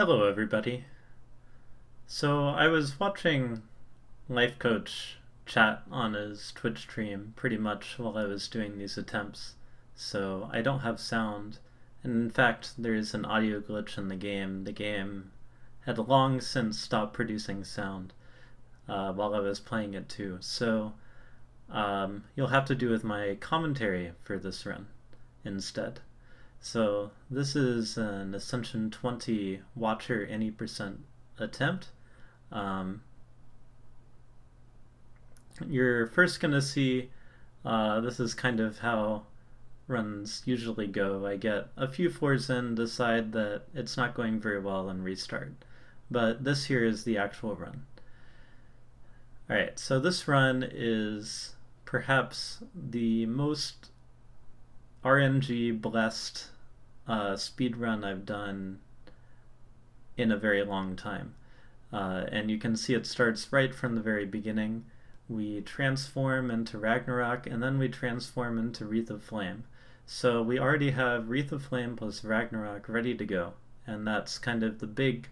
Hello, everybody. So I was watching Life Coach chat on his Twitch stream pretty much while I was doing these attempts. So I don't have sound, and in fact, there is an audio glitch in the game. The game had long since stopped producing sound while I was playing it too. So you'll have to do with my commentary for this run instead. So this is an Ascension 20 Watcher any percent attempt. Um, you're first going to see this is kind of how runs usually go. I get a few floors in, decide that it's not going very well, and restart. But this here is the actual run. Alright, so this run is perhaps the most RNG blessed speedrun I've done in a very long time. And you can see it starts right from the very beginning. We transform into Ragnarok, and then we transform into Wreath of Flame. So we already have Wreath of Flame plus Ragnarok ready to go, and that's kind of the big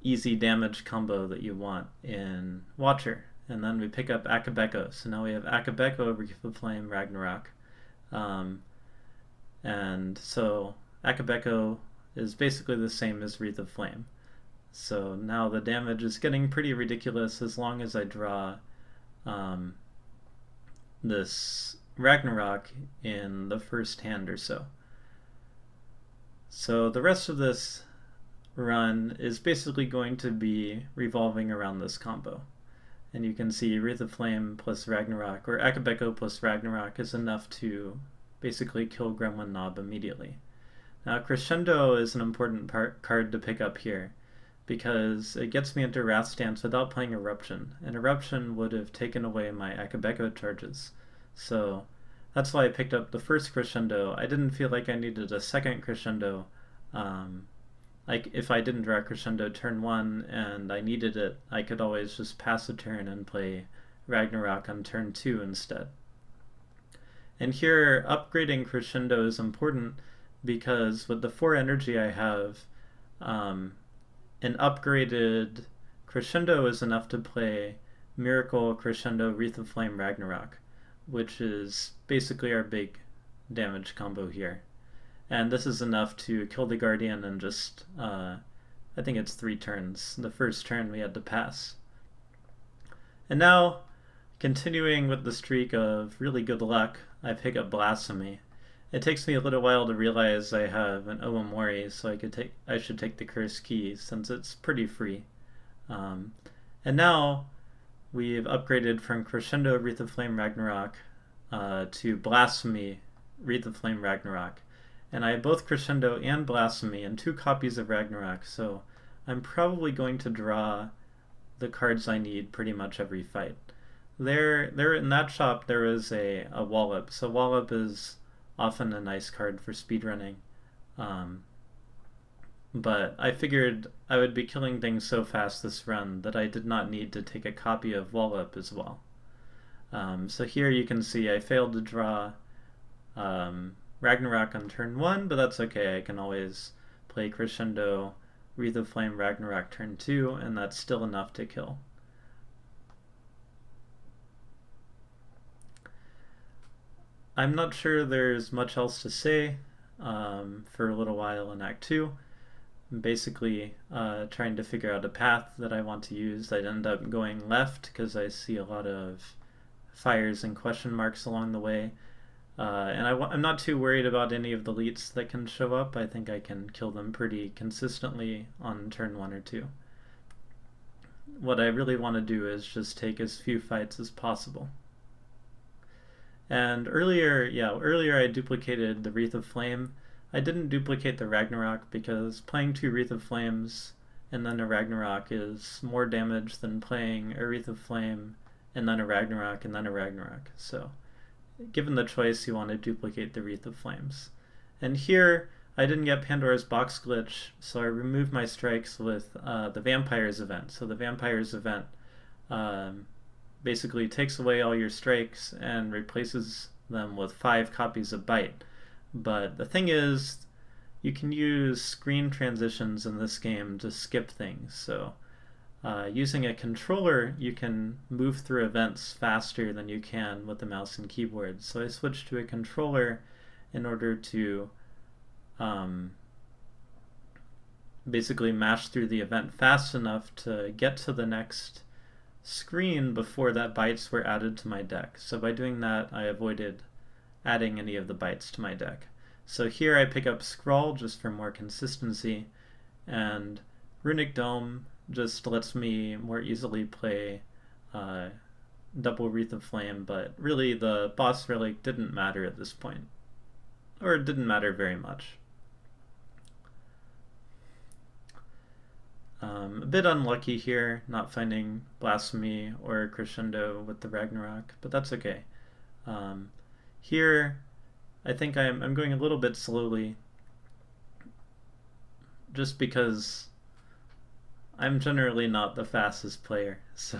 easy damage combo that you want in Watcher. And then we pick up Akabeko. So now we have Akabeko, Wreath of Flame, Ragnarok. And so Akabeko is basically the same as Wreath of Flame. So now the damage is getting pretty ridiculous as long as I draw this Ragnarok in the first hand or so. So the rest of this run is basically going to be revolving around this combo. And you can see Wreath of Flame plus Ragnarok, or Akabeko plus Ragnarok, is enough to basically kill Gremlin Knob immediately. Now Crescendo is an important card to pick up here, because it gets me into Wrath Stance without playing Eruption, and Eruption would have taken away my Akabeko charges. So that's why I picked up the first Crescendo. I didn't feel like I needed a second Crescendo. Like if I didn't draw Crescendo turn 1 and I needed it, I could always just pass a turn and play Ragnarok on turn 2 instead. And here, upgrading Crescendo is important because with the 4 energy I have, an upgraded Crescendo is enough to play Miracle, Crescendo, Wreath of Flame, Ragnarok, which is basically our big damage combo here. And this is enough to kill the Guardian in just, I think it's 3 turns. The first turn we had to pass. And now, continuing with the streak of really good luck, I pick up Blasphemy. It takes me a little while to realize I have an Owamori, so I should take the Curse Key since it's pretty free. And now we've upgraded from Crescendo Wreath of Flame Ragnarok to Blasphemy Wreath of Flame Ragnarok. And I have both Crescendo and Blasphemy and 2 copies of Ragnarok, so I'm probably going to draw the cards I need pretty much every fight. There in that shop there is a Wallop, so Wallop is often a nice card for speedrunning. But I figured I would be killing things so fast this run that I did not need to take a copy of Wallop as well. So here you can see I failed to draw Ragnarok on turn 1, but that's okay. I can always play Crescendo, Wreath of Flame, Ragnarok turn 2, and that's still enough to kill. I'm not sure there's much else to say for a little while in Act 2. I'm basically trying to figure out a path that I want to use. I'd end up going left because I see a lot of fires and question marks along the way. And I'm not too worried about any of the elites that can show up. I think I can kill them pretty consistently on turn 1 or 2. What I really want to do is just take as few fights as possible. And earlier I duplicated the Wreath of Flame. I didn't duplicate the Ragnarok because playing 2 Wreath of Flames and then a Ragnarok is more damage than playing a Wreath of Flame and then a Ragnarok and then a Ragnarok. So given the choice, you want to duplicate the Wreath of Flames. And here, I didn't get Pandora's Box glitch, so I removed my strikes with the Vampires event. So the Vampires event basically takes away all your strikes and replaces them with 5 copies of Bite. But the thing is, you can use screen transitions in this game to skip things. So using a controller, you can move through events faster than you can with the mouse and keyboard. So I switched to a controller in order to basically mash through the event fast enough to get to the next screen before that bytes were added to my deck. So by doing that, I avoided adding any of the bytes to my deck. So here I pick up Scrawl just for more consistency, and Runic Dome just lets me more easily play double Wreath of Flame, but really the boss relic didn't matter at this point, or it didn't matter very much. A bit unlucky here, not finding Blasphemy or Crescendo with the Ragnarok, but that's okay. Here, I think I'm going a little bit slowly, just because I'm generally not the fastest player, so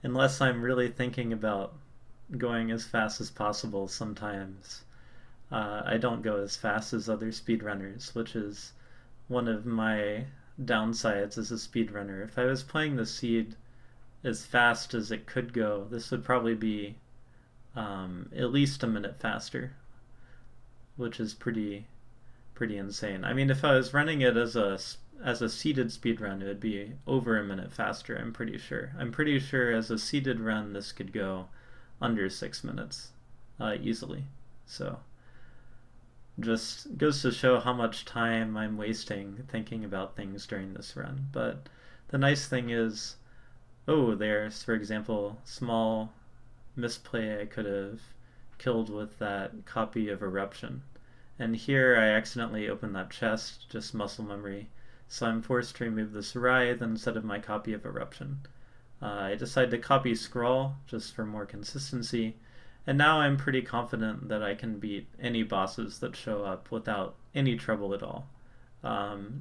unless I'm really thinking about going as fast as possible sometimes, I don't go as fast as other speedrunners, which is one of my downsides as a speedrunner. If I was playing the seed as fast as it could go, this would probably be at least a minute faster, which is pretty insane. I mean, if I was running it as a seeded speedrun, it would be over a minute faster, I'm pretty sure. I'm pretty sure as a seeded run, this could go under 6 minutes easily. So just goes to show how much time I'm wasting thinking about things during this run. But the nice thing is, there's, for example, small misplay I could have killed with that copy of Eruption. And here I accidentally opened that chest, just muscle memory, so I'm forced to remove this Writhe instead of my copy of Eruption. I decided to copy Scrawl just for more consistency, and now I'm pretty confident that I can beat any bosses that show up without any trouble at all.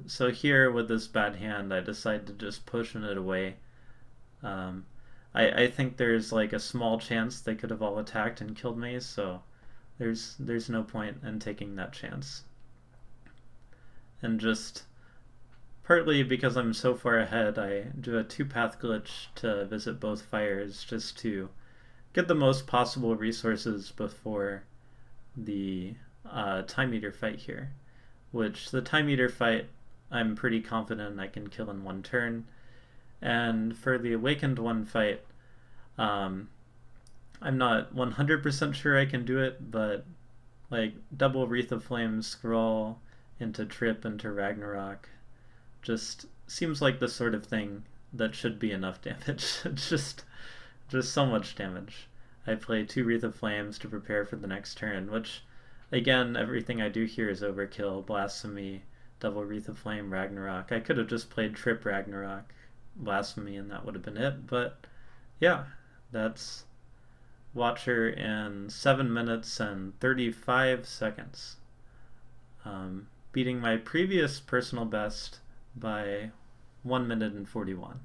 So here with this bad hand, I decided to just push it away. I think there's like a small chance they could have all attacked and killed me, so there's no point in taking that chance. And just partly because I'm so far ahead, I do a 2-path glitch to visit both fires just to get the most possible resources before the Time Eater fight here, which the Time Eater fight I'm pretty confident I can kill in one turn. And for the Awakened one fight, I'm not 100% sure I can do it, but like double Wreath of Flame Scroll into Trip into Ragnarok just seems like the sort of thing that should be enough damage. It's just so much damage. I play 2 Wreath of Flames to prepare for the next turn, which again, everything I do here is overkill. Blasphemy, double Wreath of Flame, Ragnarok. I could have just played Trip Ragnarok, Blasphemy, and that would have been it, but yeah, that's Watcher in 7 minutes and 35 seconds. Beating my previous personal best by 1 minute and 41.